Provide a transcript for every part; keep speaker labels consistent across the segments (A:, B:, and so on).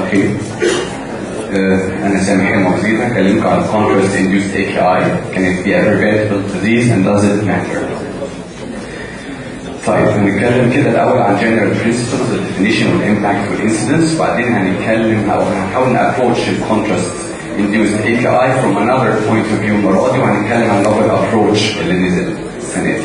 A: الخير. أنا سامح أبوزيد هكلمكم عن contrast induced AKI. Can it be a preventable disease and does it matter? طيب هنتكلم كده الأول عن general principles, the definition of impact والincidence، وبعدين هنتكلم أو هنحاول نapproach contrast induced AKI from another point of view المرة دي، وهنتكلم عن novel approach اللي نزل السنة دي.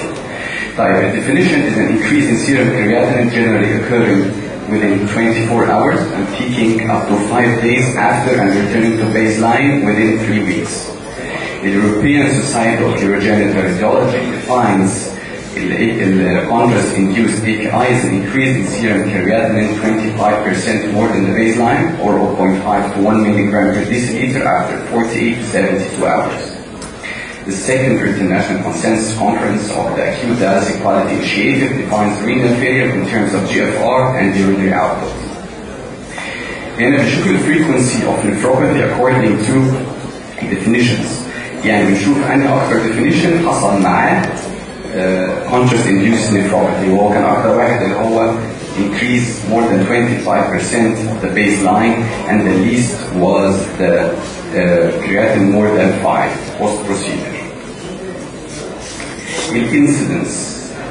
A: طيب the definition is an increase in serum creatinine generally occurring within 24 hours and peaking up to 5 days after and returning to baseline within 3 weeks. The European Society of Urogenital Radiology defines contrast-induced AKI as an increase in serum creatinine 25% more than the baseline, or 0.5 to 1 milligram per deciliter after 48 to 72 hours. The second International Consensus Conference of the Acute Dialysis Quality Initiative defines renal failure in terms of GFR and urinary output. هنا بنشوف the frequency of nephropathy according to definitions. يعني بنشوف أنهي أكثر definition حصل معاه contrast-induced nephropathy، وهو كان أكثر واحد اللي هو increase more than 25% of the baseline, and the least was the creatinine more than 5 post-procedure. The incidence,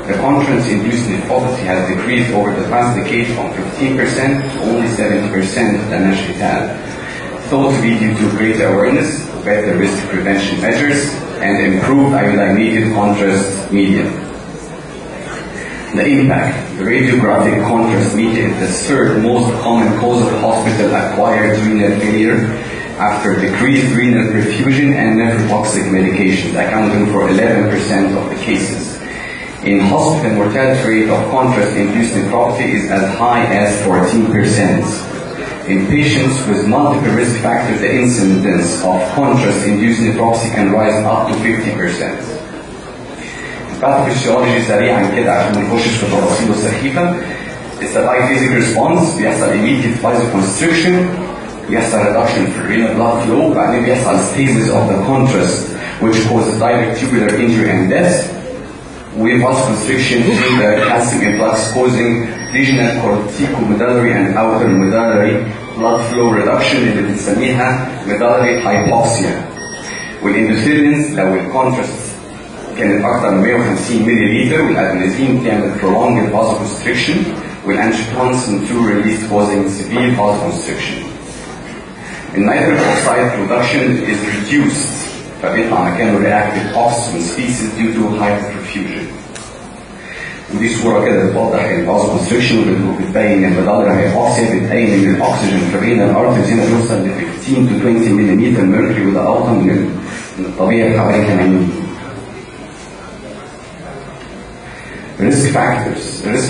A: the contrast-induced nephropathy has decreased over the past decade from 15% to only 70% than national, thought to be due to greater awareness, better risk prevention measures, and improved iodinated contrast media. The impact, the radiographic contrast media is the third most common cause of hospital-acquired renal failure after decreased renal perfusion and nephrotoxic medications, accounting for 11% of the cases. In hospital, mortality rate of contrast-induced nephropathy is as high as 14%. In patients with multiple risk factors, the incidence of contrast-induced nephropathy can rise up to 50%. Pathophysiology سريعا كده عشان ما نخشش في تفاصيله السخيفة. It's a biphasic response، بيحصل immediate vasoconstriction، بيحصل reduction في renal blood flow، وبعدين بيحصل stasis of the contrast which causes direct tubular injury and death، with vasoconstriction in the calcium influx causing regional corticomedullary and outer medullary blood flow reduction اللي بنسميها medullary hypoxia. والinterference لو الكونتراست كانت أكثر من 150 مللي، والأدرينالين بتعمل prolonged vasoconstriction، والانجيوتنسين 2 release causing severe vasoconstriction. النيتريك oxide production is reduced، فبيطلع مكانه reactive oxygen species due to hyperperfusion. ودي صورة كده بتوضح الvasoconstriction وبتبين المدلرة hypoxia، بتبين إن الأكسجين في الرينال arteries هنا بيوصل ل 15 to 20 ملم mercury، وده أوطى من الطبيعي بحوالي 80. Risk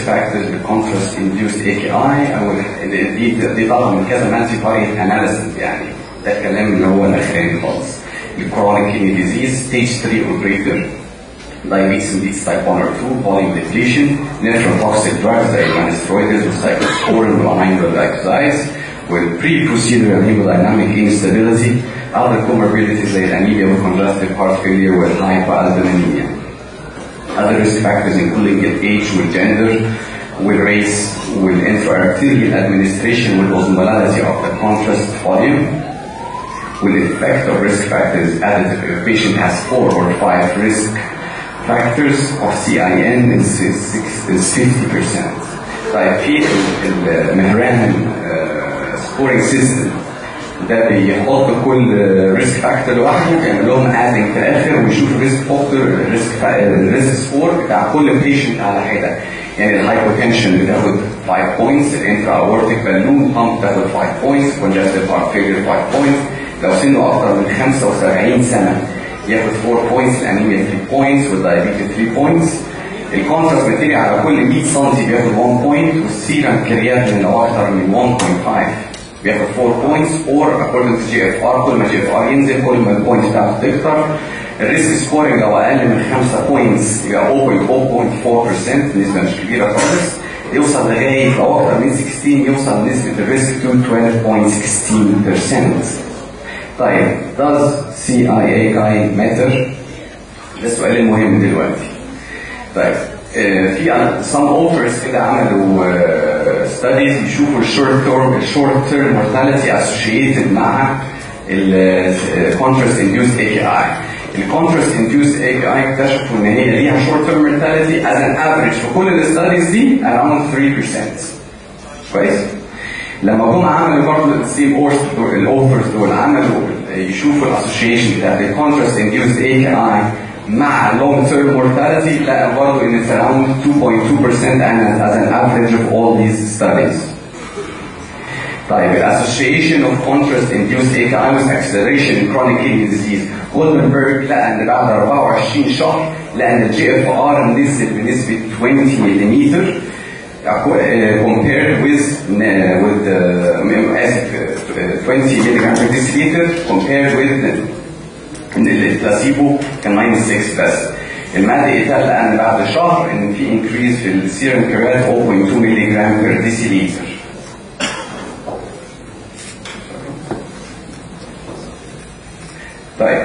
A: factors contrast-induced AKI، أو دي طالعة من كذا مالتي فاريت أناليسيس، يعني ده الكلام اللي هو الأخراني خالص. Chronic kidney disease, stage 3 or greater, diabetes mellitus type 1 or 2, volume depletion, nephrotoxic drugs like nonsteroids with cyclosporin or amyloid glycosides, with pre-procedural hemodynamic instability, other comorbidities like anemia with congestive heart failure with hypoalbuminemia. Other risk factors including age, with gender, with race, with intra-arterial administration, with osmolality of the contrast volume, with the effect of risk factors additive. If a patient has 4 or 5 risk factors of CIN is 50%. طيب في المهران scoring system ده بيحط كل ريسك فاكتور لوحده، بيعمل لهم ادنج في الاخر ويشوف ريسك فاكتور الريسك سكور بتاع كل بيشنت على حده. يعني الهايبوتنشن بتاخد 5 بوينتس، الانترا اورتيك بالون بامب بتاخد 5 بوينتس، كونجستيف هارت فيلير 5 بوينتس، لو سنه اكتر من 75 سنه ياخد 4 بوينتس، الانيميا 3 بوينتس، والدايابيتس 3 بوينتس. الكونتراست ماتيريال على كل 100 سم بياخد 1 بوينت، والسيرم كرياتين لو اكتر من 1.5 بياخد 4 بوينتس، اور اكوردنج تو جي اف ار، كل ما جي اف ار ينزل كل ما البوينت بتاعته تكتر. الريسك سكورنج لو اقل من 5 بوينتس يبقى 0.4%، نسبه مش كبيره خالص. يوصل لغايه لو اكتر من 16 يوصل نسبه الريسك to 12.16%. طيب does CIAI matter؟ ده السؤال المهم دلوقتي. طيب في some authors كده عملوا studies يشوفوا الشورت تيرم mortality associated مع contrast induced AKI. contrast induced AKI اكتشفوا ان هي ليها short term mortality as an average في كل الستاديز دي around 3%. كويس؟ لما جم عملوا برضه السيم الاوثرز دول عملوا يشوفوا الاسوشيشن بتاعت contrast induced AKI مع long term mortality لقى برضه ان it's around 2.2% as an average of all these studies. طيب association of contrast induced AKI with acceleration in chronic kidney disease. جولدنبرج لقى ان بعد 24 شهر لقى ان الجي اف ار نزل بنسبه 20 ملم compared with 20 milligram per deciliter compared with البلاسيبو كان -6 بس. المادة إيتال لقى ان بعد شهر ان في increase في السيرم كريات 0.2 ملغ per deciliter. طيب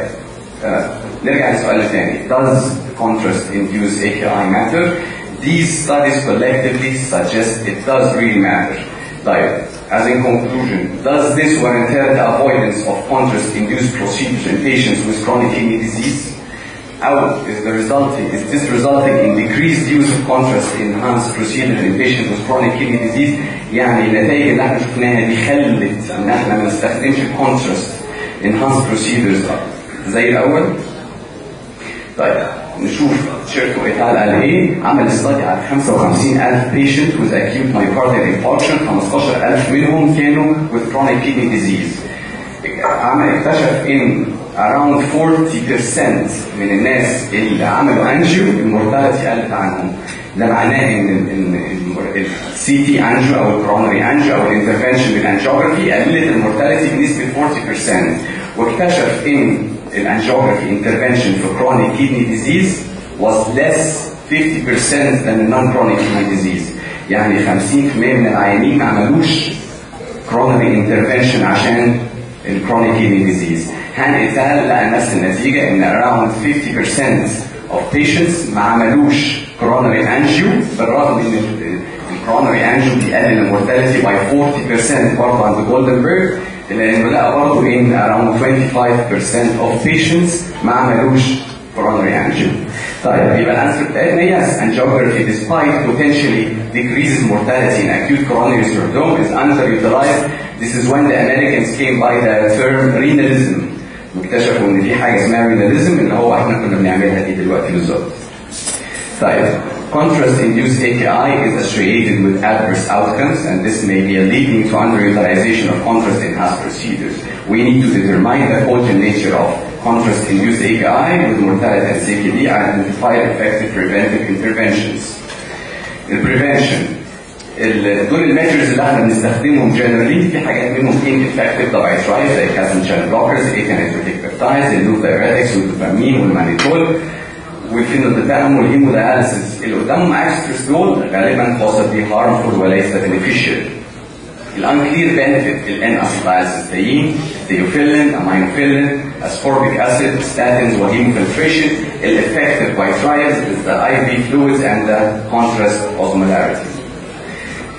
A: نرجع للسؤال الثاني. Does contrast induce AKI matter? These studies collectively suggest it does really matter. طيب as in conclusion, does this warrant the avoidance of contrast-induced procedures in patients with chronic kidney disease? Or is this resulting in decreased use of contrast-enhanced procedures in patients with chronic kidney disease? يعني النتائج اللي احنا شفناها دي خلت ان احنا ما نستخدمش contrast enhanced procedures زي الاول. طيب نشوف شيرتو ايتال قال ايه. عمل استادي على 55,000 patient with acute myocardial infarction. 15,000 منهم كانوا with chronic kidney disease. اكتشف ان around 40% من الناس اللي عملوا انجيو المورتاليتي قلت عنهم. ده معناه ان السي تي انجيو او الكورونري انجيو او الانترفنشن بالانجيوجرافي قللت المورتاليتي بنسبه 40%. واكتشف ان الانجيوجرافي intervention for chronic kidney disease was less 50% than non-chronic kidney disease. يعني 50% من العيانين ما عملوش coronary intervention عشان الchronic kidney disease. هنقتل لقى نفس النتيجة ان around 50% of patients ما عملوش coronary angio بالرغم ان الcoronary angio بيقلل المورتاليتي by 40% برضه عند جولدنبرج. لأنه لقى برضه إن around 25% of patients ما عملوش coronary angio. طيب يبقى الأنسر بتاعتنا yes, angiography despite potentially decreases mortality in acute coronary syndrome is underutilized. This is when the Americans came by the term renalism. واكتشفوا إن في حاجة اسمها renalism اللي هو إحنا كنا بنعملها دي دلوقتي بالظبط. طيب contrast-induced AKI is associated with adverse outcomes, and this may be leading to underutilization of contrast-enhanced procedures. We need to determine the potent nature of contrast-induced AKI with mortality and CKD and identify effective preventive interventions. البريفنشن دول الميجرز اللي احنا بنستخدمهم جنرالي. في حاجات منهم ineffective طبعا ترايز زي كالسيوم شانل بلوكرز، ايكانيتروتيك بيبتايدز، اللوفدايريتكس والدوبامين والمانيتول والفينولديبام والهيمودياليسيس. اللي قدامهم اكسترس دول غالبا possibly harmful وليس beneficial. الانكلير بنفيت الان اسيتايلسيستين، ثيوفيلين، امينوفيلين، ascorbic acid, statins وهيموفلتريشن. الافكتيف باي ترايلز is the IV fluids and the contrast osmolarity.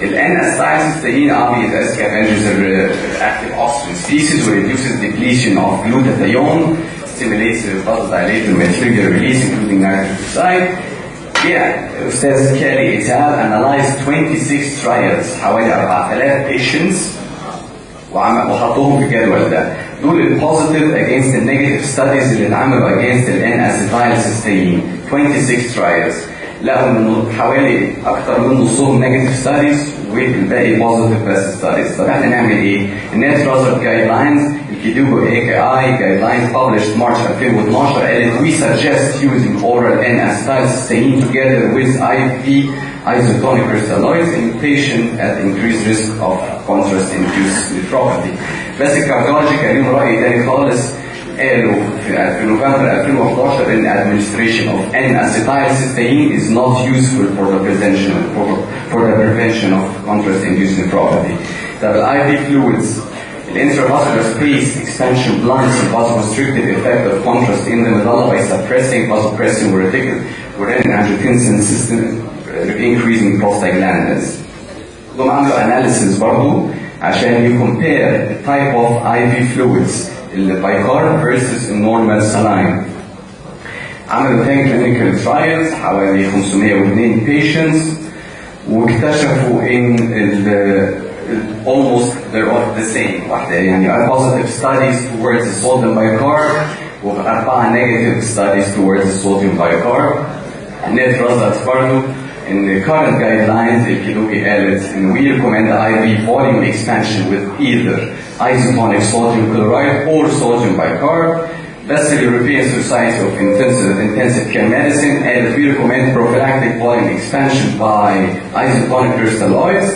A: الان اسيتايلسيستين obviously as scavengers active oxygen species will reduces depletion of glutathione, stimulates vasodilator material release including nitric oxide. أستاذ كالي إيتال analyzed 26 trials حوالي 4,000 patients وحطوهم في الجدول ده. دول البوزيتيف against the negative studies اللي اتعملوا against ال N-acetylcysteine 26 trials. لقوا انه حوالي اكثر من نصهم negative studies والباقي positive best studies. طب احنا نعمل ايه؟ الناس راسل جايد لاينز الكيدوجو AKI guidelines published March 2012 قالت we suggest using oral N-acetylcysteine together with IV isotonic crystalloids in patients at increased risk of contrast-induced nephropathy. بس الكارديولوجي كان لهم رأي تاني خالص. قالوا في نوفمبر 2011 ان administration of N-acetylcysteine is not useful for the prevention of contrast-induced nephropathy. طب ال IV fluids intramuscular space expansion blunts the vasoconstrictive effect of contrast in the medulla by suppressing vasopressin renin-angiotensin system increasing prostaglandins. دول عملوا analysis برضو عشان يcompare the type of IV fluids البايكارب versus normal saline. عملوا 10 clinical trials حوالي 502 patients واكتشفوا ان almost they're all the same. واحدة يعني positive studies towards the sodium bicarb و4 negative studies towards the sodium bicarb. net results برضو in the current guidelines الكيلوجي قالت ان we recommend IV volume expansion with either isotonic sodium chloride or sodium bicarb. بس the European Society of Intensive Care Medicine قالت we recommend prophylactic volume expansion by isotonic crystalloids.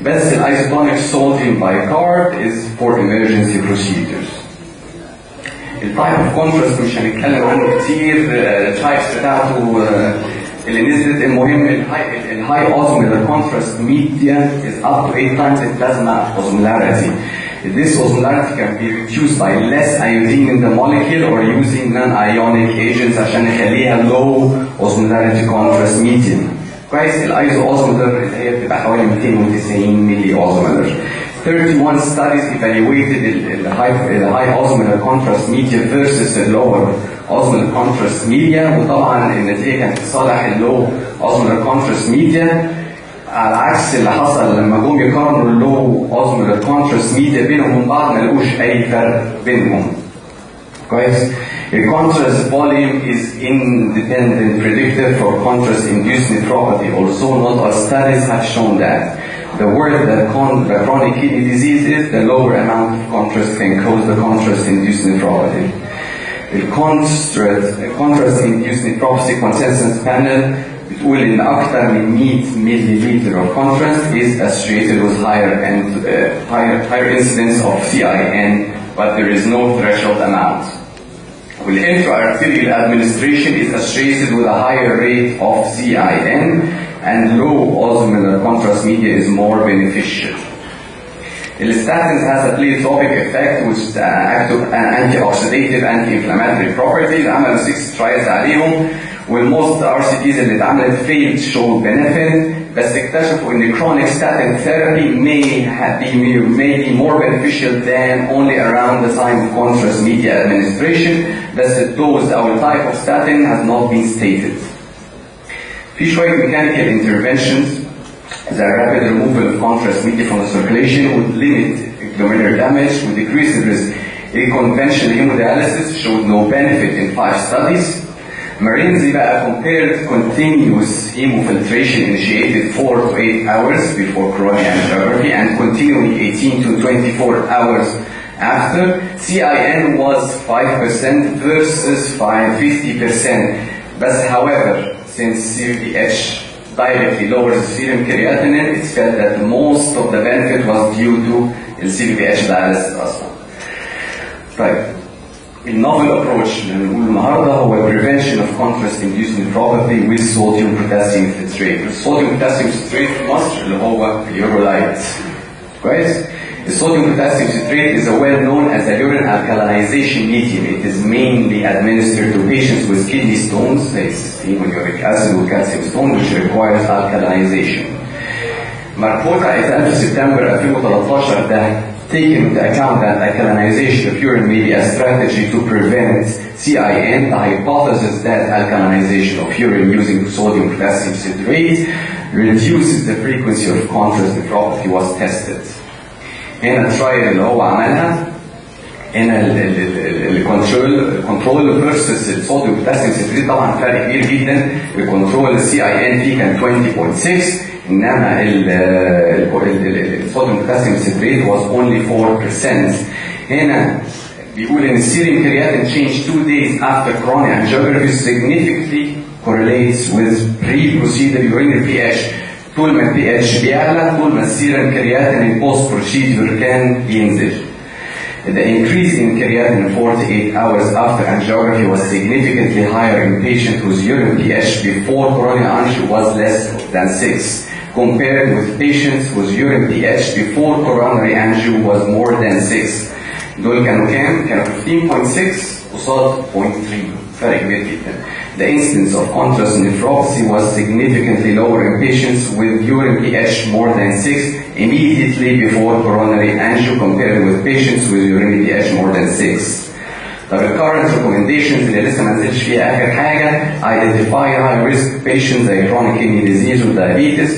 A: بس the isotonic sodium bicarb is for emergency procedures. التايب اوف كونتراست مش هنتكلم عنه كتير، التايبس بتاعته اللي نزلت. المهم الهاي اوزمولار كونتراست ميديا is up to 8 times the plasma osmolarity. This osmolarity can be reduced by less iodine in the molecule or using non-ionic agents عشان نخليها low osmolarity contrast medium. كويس. الايزو اوزمولار اللي هي بتبقى حوالي 290 ملي اوزمولار. 31 studies evaluated the high osmolar contrast media versus the lower osmolar contrast media وطبعا النتيجه كانت في صالح اللو osmolar contrast media على عكس اللي حصل لما جم يقارنوا اللو osmolar contrast media بينهم وبين بعض ما لقوش اي فرق بينهم. كويس. The contrast volume is independent predictor for contrast-induced nephropathy. Also, not all studies have shown that. The worse that the chronic kidney disease is, the lower amount of contrast can cause the contrast-induced nephropathy. The contrast-induced nephropathy consensus panel بتقول إن أكثر من 100 milliliter of contrast is associated with higher incidence of CIN, but there is no threshold amount. The intra-arterial administration is associated with a higher rate of CIN, and low osmolar contrast media is more beneficial. The statins has a pleiotropic effect which act on antioxidative, anti-inflammatory properties. عملوا 6 trials عليهم والmost RCTs اللي اتعملت failed show benefit بس اكتشفوا ان chronic statin therapy may be more beneficial than only around the time of contrast media administration. بس the dose or type of statin has not been stated. في شوية mechanical interventions. The rapid removal of contrast media from the circulation would limit glomerular damage, would decrease the risk. A conventional hemodialysis showed no benefit in 5 studies. Marinzi compared continuous hemofiltration initiated 4 to 8 hours before coronary angiography and continuing 18 to 24 hours after. CIN was 5% versus 50%. But however, since CVH directly lowers serum creatinine, it's felt that most of the benefit was due to the CVH dialysis أصلا. طيب. النوفل ابروتش اللي بنقوله النهارده هو prevention of contrast-induced nephropathy with sodium potassium citrate. الصوديوم potassium citrate في مصر اللي هو اليورولايت. كويس؟ الصوديوم potassium citrate is well known as a urine alkalization medium. It is mainly administered to patients with kidney stones, like cysteine and uric acid or calcium stone, which requires alkalization. مربوطة اتقال في سبتمبر 2013 ده taking into account that alkalinization of urine may be a strategy to prevent CIN, the hypothesis that alkalinization of urine using sodium potassium citrate reduces the frequency of contrast nephropathy was tested. هنا الترايل اللي هو عملها هنا الكنترول versus الصوديوم بوتاسيوم سيتريت طبعا فرق كبير جدا. الكنترول CIN فيه كان 20.6 انما الصوديوم بوتاسيوم سيتريت was only 4%. هنا بيقول ان السيرم كرياتين change 2 days after coronary angiography significantly correlates with pre-procedure urinary pH. طول ما البي اتش بيعلى طول ما السيرم كرياتين post procedure كان ينزل. The increase in creatinine 48 hours after angiography was significantly higher in patients whose urine pH before coronary angio was less than 6, compared with patients whose urine pH before coronary angio was more than 6. دول كانوا كام؟ كانوا 15.6 قصاد 0.3 فرق كبير جدا. The incidence of contrast nephropathy was significantly lower in patients with urine pH more than 6 immediately before coronary angio compared with patients with urine pH more than 6. طب الكارنت recommendations اللي لسه ما نزلش فيها اخر حاجه identify high risk patients زي chronic kidney disease و diabetes,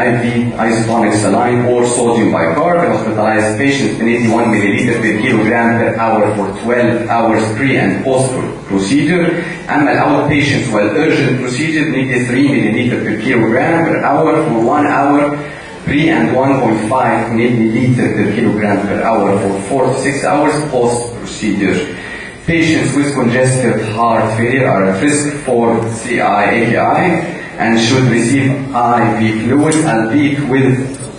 A: IV isotonic saline or sodium bicarb, hospitalized patients need 1 milliliter per kilogram per hour for 12 hours pre and post procedure. أما outpatients while urgent procedure need 3 milliliter per kilogram per hour for 1 hour pre and 1.5 milliliter per kilogram per hour for 4 to 6 hours post procedure. Patients with congestive heart failure are at risk for AKI and should receive IV fluid, albeit with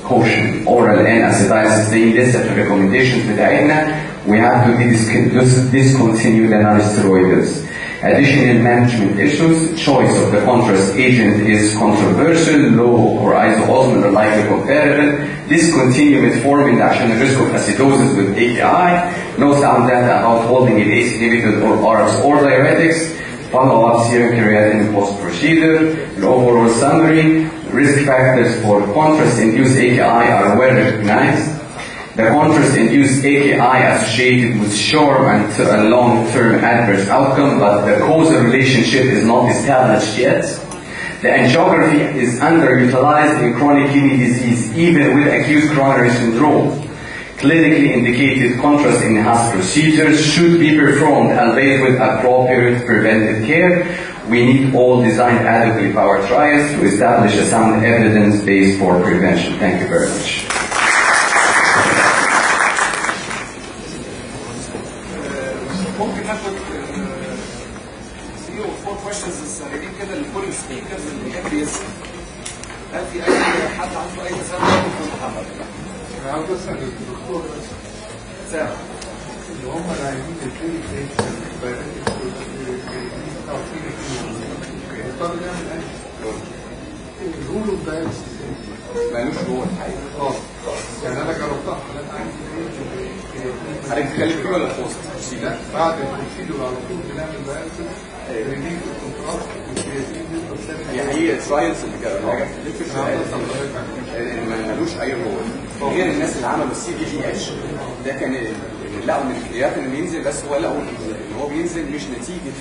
A: caution. Oral N-acetylcysteine list recommendations بتاعتنا, we have to discontinue the non-steroids. Additional management issues, choice of the contrast agent is controversial, low or isoosmolar are likely comparable, discontinue metformin عشان the risk of acidosis with AKI, no sound data about holding it ACE inhibitor or ARBs or diuretics, follow-up serum creatinine post-procedure. The overall summary, risk factors for contrast-induced AKI are well recognized. The contrast-induced AKI associated with short and long-term adverse outcome, but the causal relationship is not established yet. The angiography is underutilized in chronic kidney disease, even with acute coronary syndrome. Clinically indicated contrast-enhanced procedures should be performed albeit with appropriate preventive care. We need all designed adequately powered trials to establish a sound evidence base for prevention. Thank you very much.
B: ممكن ناخد 3 or 4 questions السريعين كده لكل speakers اللي بيحب يسأل. هل في أي حد عنده أي سؤال في محمد؟
C: أنا عاوز أسأل الدكتور بس.
B: سامح.
C: اللي هم العيانين اللي الطالب يعمل أي الرول اوف دايلسيس
B: مالوش رول الحقيقة.
C: يعني أنا جربتها
B: حضرتك بتتكلم فيه ولا فوسط؟
C: لا بعد البروسيدور على طول بنعمل دايلسيس ريليف الكونتراست والكرياتين
B: هي الترايلز اللي جربناها مالوش اي رول غير الناس اللي عملوا السي دي جي اتش. ده كان لقوا ان الكرياتين اللي بينزل، بس هو لقوا ان هو بينزل مش نتيجه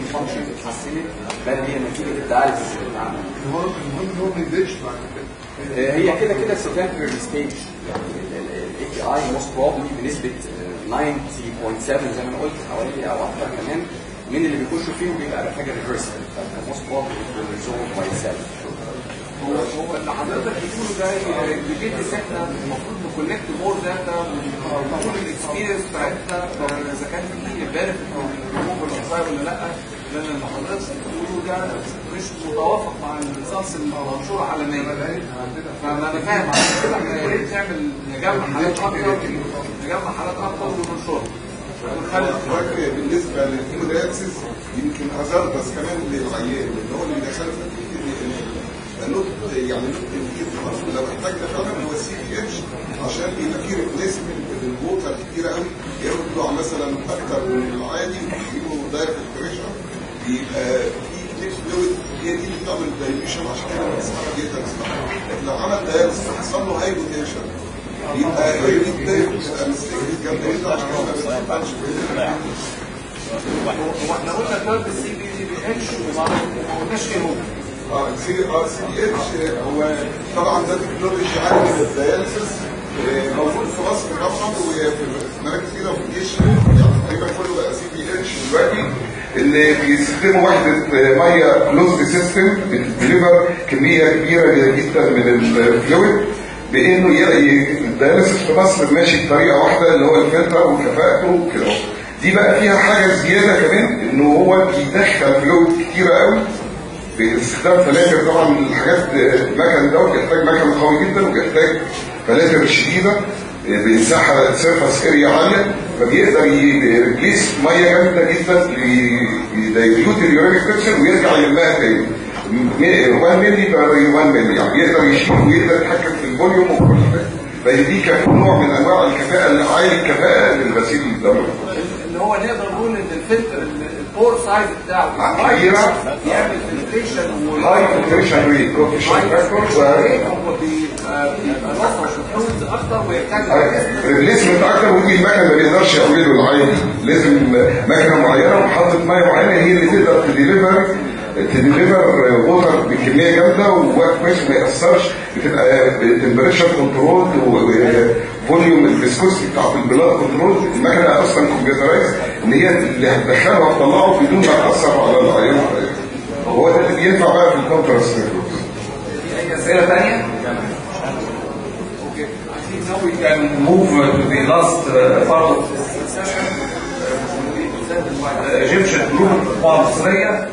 B: الفانكشن اتحسنت، بل هي نتيجه الدايلسيس اللي اتعمل.
C: المهم ان هو ما ينزلش بعد كده.
B: هي كده كده سكندري ستيج. الاي كي اي موست بروبلي بنسبه 90.7 زي ما انا قلت حوالي او اكثر كمان من اللي بيخشوا فيه بيبقى حاجه ريفرسال، فالموست بروبلي ريزولف باي سيلف. هو اللي حضرتك بتقوله ده بيجيب لي احنا المفروض نكولكت مور داتا ونقول الاكسبيرينس بتاعتنا اذا كان في بينفيت من الوصايا ولا لا، لان اللي حضرتك بتقوله ده مش متوافق مع الريزلتس المنشوره عالميا. فانا فاهم عشان كده احنا يا ريت نجمع حالات اكتر وننشرها.
D: بالنسبه للهيموداياليسيس يمكن ازربس كمان للعيان اللي هو اللي بيدخله في يعني لو احتاجنا فعلا هو السي بي اتش عشان يبقى في ريبليسمنت للووتر كتير قوي، ياخدوا مثلا اكتر من العادي ويجيبوا دايركت بريشر، يبقى في كليب فلويد هي دي اللي بتعمل دايليشن عشان كده بنسحبها جدا اسمها. لكن لو عمل دايليسيس حصل له هايبوتنشن يبقى ريليف دايركت مستيك جامده جدا عشان كده ما بتبقاش.
B: هو احنا قلنا كارت السي بي اتش وما قلناش ايه هو.
D: السي بي اتش هو طبعا ده تكنولوجي عالي من الدياليسيس موجود في مصر فقط وفي مراكز كده وفي الجيش، يعني تقريبا كله بقى سي بي اتش دلوقتي، اللي بيستخدموا وحده ميه كلوزد سيستم بتديليفر كميه كبيره جدا من الفلويد، بانه يلاقي الدياليسيس في مصر ماشي بطريقه واحده اللي هو الفلتر وكفاءته وكده. دي بقى فيها حاجه زياده كمان انه هو بيدخل فلويد كتيره قوي باستخدام فلاتر. طبعا الحاجات المكن دوت بيحتاج مكن قوي جدا وبيحتاج فلاتر شديده بمساحه سيرفس اريا عاليه، فبيقدر يريبليس ميه جامده جدا لدايليوت اليورينيك بريشر ويرجع يملاها تاني 1 مللي بقى 1 مللي، يعني بيقدر يشيل ويقدر يتحكم في الفوليوم وكل حاجه. فدي كان نوع من انواع الكفاءه اللي عالي الكفاءه للغسيل الدموي.
B: اللي هو نقدر نقول ان الفلتر البور سايز بتاعه
D: كبيرة.
B: يعمل فلتريشن
D: هاي فلتريشن ريت كوفيشنت فاكتور
B: بيبقى نص فلويدز اكتر ويحتاج
D: ريبليسمنت اكتر، ودي المكنه ما بيقدرش يعمله العين، لازم مكنه معينه ومحطه ميه معينه هي اللي تقدر تديليفر ووتر بكميه جامده ووقت كويس ما ياثرش، بتبقى تمبريتشر كنترول وفوليوم الفيسكوسيتي بتاعت البلاد كنترول. المكنه اصلا كمبيوترايز ان هي اللي هتدخله وتطلعه بدون ما تاثر على العيان. هو ده اللي ينفع بقى في الكونتراست.
A: اي اسئله ثانيه؟
E: Now we can move to the last part of this session. The Egyptian group مصرية